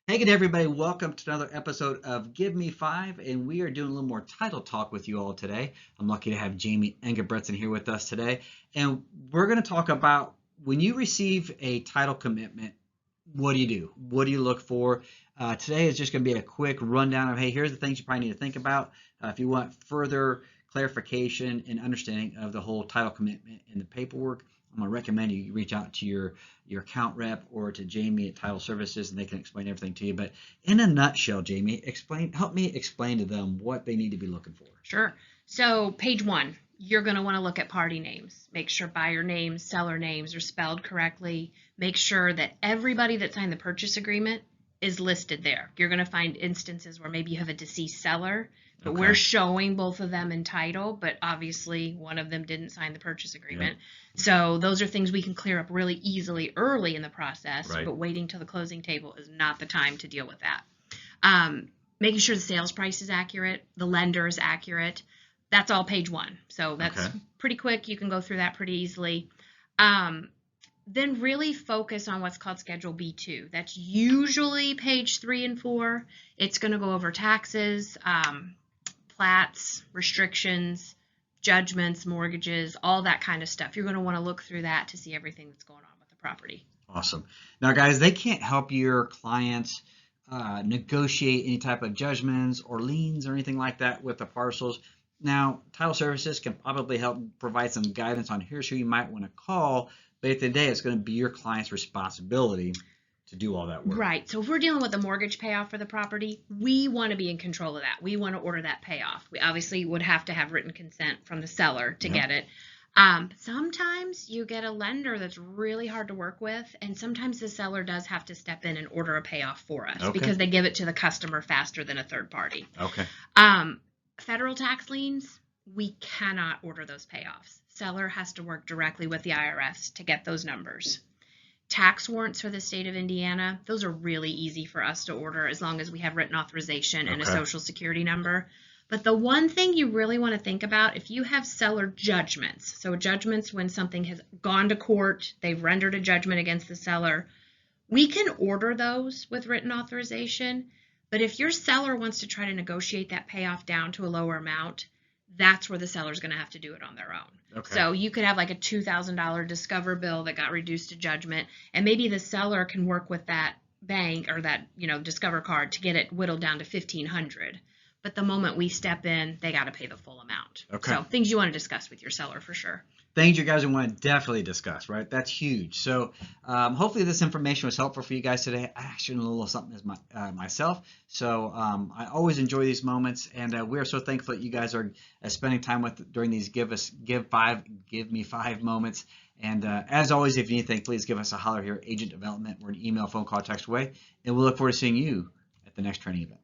Hey again, everybody. Welcome to another episode of Give Me Five, and we are doing a little more title talk with you all today. I'm lucky to have Jamy Engebretson here with us today, and we're going to talk about when you receive a title commitment, what do you do? What do you look for? Today is just going to be a quick rundown of, hey, here's the things you probably need to think about. If you want further clarification and understanding of the whole title commitment and the paperwork, I'm going to recommend you reach out to your account rep or to Jamy at Title Services, and they can explain everything to you. But in a nutshell, Jamy, help me explain to them what they need to be looking for. Sure. So page one, you're going to want to look at party names. Make sure buyer names, seller names are spelled correctly. Make sure that everybody that signed the purchase agreement is listed there. You're going to find instances where maybe you have a deceased seller, but we're showing both of them in title, but obviously one of them didn't sign the purchase agreement. Yeah. So those are things we can clear up really easily early in the process, right. But waiting till the closing table is not the time to deal with that. Making sure the sales price is accurate, the lender is accurate. That's all page one. So that's pretty quick. You can go through that pretty easily. Then really focus on what's called Schedule B2. That's usually page 3 and 4. It's going to go over taxes, plats, restrictions, judgments, mortgages, all that kind of stuff. You're going to want to look through that to see everything that's going on with the property. Awesome. Now, guys, they can't help your clients negotiate any type of judgments or liens or anything like that with the parcels. Now, Title Services can probably help provide some guidance on here's who you might want to call, but at the end of the day, it's going to be your client's responsibility to do all that work. Right. So if we're dealing with a mortgage payoff for the property, we want to be in control of that. We want to order that payoff. We obviously would have to have written consent from the seller to get it. Sometimes you get a lender that's really hard to work with, and sometimes the seller does have to step in and order a payoff for us because they give it to the customer faster than a third party. Federal tax liens, we cannot order those payoffs. Seller has to work directly with the IRS to get those numbers. Tax warrants for the state of Indiana, those are really easy for us to order as long as we have written authorization and a social security number. But the one thing you really want to think about, if you have seller judgments, so judgments when something has gone to court, they've rendered a judgment against the seller, we can order those with written authorization. But if your seller wants to try to negotiate that payoff down to a lower amount, that's where the seller's going to have to do it on their own. So you could have like a $2,000 Discover bill that got reduced to judgment, and maybe the seller can work with that bank or that Discover card to get it whittled down to $1,500. But the moment we step in, they got to pay the full amount. So things you want to discuss with your seller for sure. Things you guys want to definitely discuss, right? That's huge. So hopefully this information was helpful for you guys today. I actually know a little something as myself. So I always enjoy these moments, and we are so thankful that you guys are spending time with during these Give Me Five moments. And as always, if you need anything, please give us a holler here at Agent Development. We're an email, phone call, text away, and we'll look forward to seeing you at the next training event.